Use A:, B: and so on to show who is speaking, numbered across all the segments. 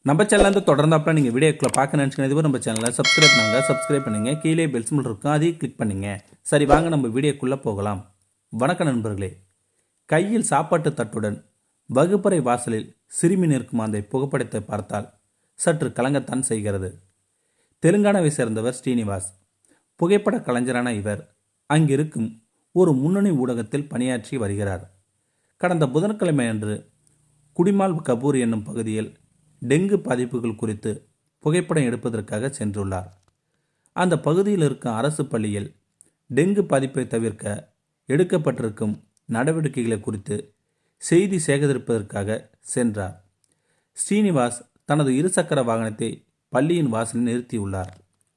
A: நம்ம சேனல் தொடர்ந்தாப்புல நீங்கள் வீடியோக்களை பார்க்க நினச்சிங்கன்னா நம்ம சேனலை சப்ஸ்கிரைப் பண்ணுங்கள் கீழே பெல் சிம்பிள் இருக்கும் அதையும் கிளிக் பண்ணுங்கள். சரி வாங்க நம்ம வீடியோக்குள்ளே போகலாம். வணக்க நண்பர்களே. கையில் சாப்பாட்டு தட்டுடன் வகுப்பறை வாசலில் சிறுமி நிற்கும் அந்த புகைப்படத்தை பார்த்தால் சற்று கலங்கத்தான் செய்கிறது. தெலுங்கானாவை சேர்ந்தவர் ஸ்ரீனிவாஸ். புகைப்பட கலைஞரான இவர் அங்கிருக்கும் ஒரு முன்னணி ஊடகத்தில் பணியாற்றி வருகிறார். கடந்த புதன்கிழமை அன்று குடிமால் கபூர் என்னும் பகுதியில் டெங்கு பாதிப்புகள் குறித்து புகைப்படம் எடுப்பதற்காக சென்றுள்ளார். அந்த பகுதியில் இருக்கும் அரசு பள்ளியில் டெங்கு பாதிப்பை தவிர்க்க எடுக்கப்பட்டிருக்கும் நடவடிக்கைகளை குறித்து செய்தி சேகரிப்பதற்காக சென்றார். ஸ்ரீனிவாஸ் தனது இருசக்கர வாகனத்தை பள்ளியின் வாசலில் நிறுத்தியுள்ளார்.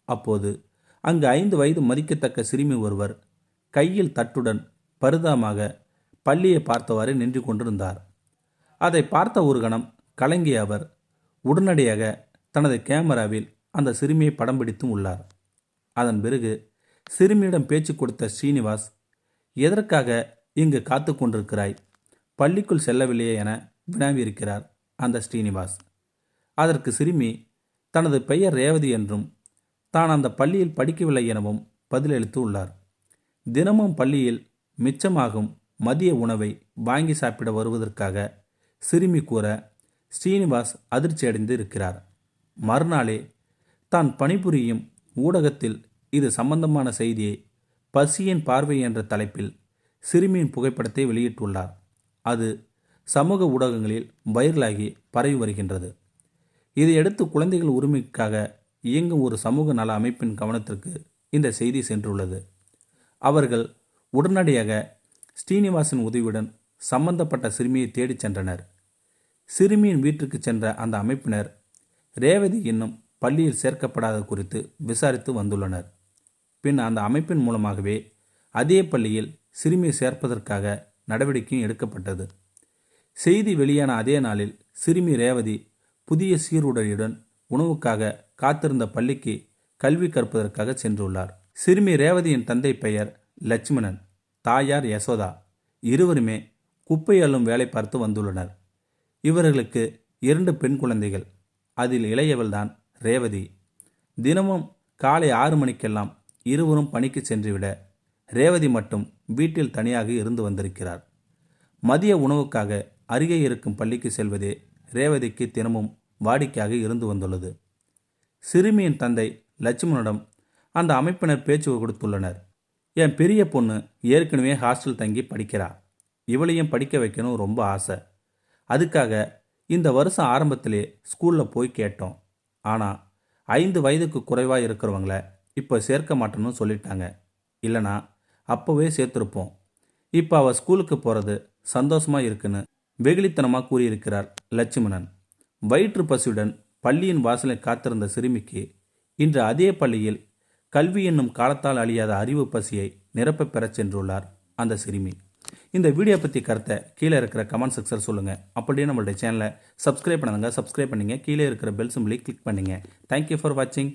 A: அப்போது அங்கு 5 வயது மதிக்கத்தக்க சிறுமி ஒருவர் கையில் தட்டுடன் பரிதாபமாக பள்ளியை பார்த்தவாறு நின்று கொண்டிருந்தார். அதை பார்த்த ஒரு கணம் கலங்கிய அவர் உடனடியாக தனது கேமராவில் அந்த சிறுமியை படம் பிடித்தும் உள்ளார். அதன் பிறகு சிறுமியிடம் பேச்சு கொடுத்த ஸ்ரீனிவாஸ், எதற்காக இங்கு காத்து கொண்டிருக்கிறாய், பள்ளிக்குள் செல்லவில்லையே என வினாவியிருக்கிறார் அந்த ஸ்ரீனிவாஸ். அதற்கு சிறுமி தனது பெயர் ரேவதி என்றும் தான் அந்த பள்ளியில் படிக்கவில்லை எனவும் பதிலளித்து உள்ளார். தினமும் பள்ளியில் மிச்சமாகும் மதிய உணவை வாங்கி சாப்பிட வருவதற்காக சிறுமி கூற ஸ்ரீனிவாஸ் அதிர்ச்சியடைந்து இருக்கிறார். மறுநாளே தான் பணிபுரியும் ஊடகத்தில் இது சம்பந்தமான செய்தியை பசியின் பார்வை என்ற தலைப்பில் சிறுமியின் புகைப்படத்தை வெளியிட்டுள்ளார். அது சமூக ஊடகங்களில் வைரலாகி பரவி வருகின்றது. இதையடுத்து குழந்தைகள் உரிமைக்காக இயங்கும் ஒரு சமூக நல அமைப்பின் கவனத்திற்கு இந்த செய்தி சென்றுள்ளது. அவர்கள் உடனடியாக ஸ்ரீனிவாசின் உதவியுடன் சம்பந்தப்பட்ட சிறுமியை தேடிச் சென்றனர். சிறுமியின் வீட்டிற்கு சென்ற அந்த அமைப்பினர் ரேவதி இன்னும் பள்ளியில் சேர்க்கப்படாத குறித்து விசாரித்து வந்துள்ளனர். பின் அந்த அமைப்பின் மூலமாகவே அதே பள்ளியில் சிறுமியை சேர்ப்பதற்காக நடவடிக்கையும் எடுக்கப்பட்டது. செய்தி வெளியான அதே நாளில் சிறுமி ரேவதி புதிய சீருடையுடன் உணவுக்காக காத்திருந்த பள்ளிக்கு கல்வி கற்பதற்காக சென்றுள்ளார். சிறுமி ரேவதியின் தந்தை பெயர் லட்சுமணன், தாயார் யசோதா. இருவருமே குப்பை அள்ளும் வேலை பார்த்து வந்துள்ளனர். இவர்களுக்கு 2 பெண் குழந்தைகள். அதில் இளையவள்தான் ரேவதி. தினமும் காலை 6 மணிக்கெல்லாம் இருவரும் பணிக்கு சென்றுவிட ரேவதி மட்டும் வீட்டில் தனியாக இருந்து வந்திருக்கிறார். மதிய உணவுக்காக அருகே இருக்கும் பள்ளிக்கு செல்வதே ரேவதிக்கு தினமும் வாடிக்கையாக இருந்து வந்துள்ளது. சிறுமியின் தந்தை லட்சுமணனிடம் அந்த அமைப்பினர் பேச்சு கொடுத்துள்ளனர். என் பெரிய பொண்ணு ஏற்கனவே ஹாஸ்டல் தங்கி படிக்கிறா, இவளையும் படிக்க வைக்கணும் ரொம்ப ஆசை. அதுக்காக இந்த வருஷம் ஆரம்பத்திலே ஸ்கூலில் போய் கேட்டோம். ஆனால் 5 வயதுக்கு குறைவாக இருக்கிறவங்கள இப்போ சேர்க்க மாட்டேன்னு சொல்லிட்டாங்க. இல்லைனா அப்போவே சேர்த்துருப்போம். இப்போ அவள் ஸ்கூலுக்கு போகிறது சந்தோஷமாக இருக்குன்னு வெகுளித்தனமாக கூறியிருக்கிறார் லட்சுமணன். வயிற்று பசியுடன் பள்ளியின் வாசலில் காத்திருந்த சிறுமிக்கு இன்று அதே பள்ளியில் கல்வி என்னும் காலத்தால் அழியாத அறிவு பசியை நிரப்ப பெறச் சென்றுள்ளார் அந்த சிறுமி. இந்த வீடியோ பற்றி கருத்தை கீழே இருக்கிற கமெண்ட் செக்ஷன் சொல்லுங்கள். அப்படியே நம்மளுடைய சேனலை சப்ஸ்கிரைப் பண்ணுங்க. கீழே இருக்கிற பெல் சிம்பிளை கிளிக் பண்ணுங்கள். தேங்க்யூ ஃபார் வாட்சிங்.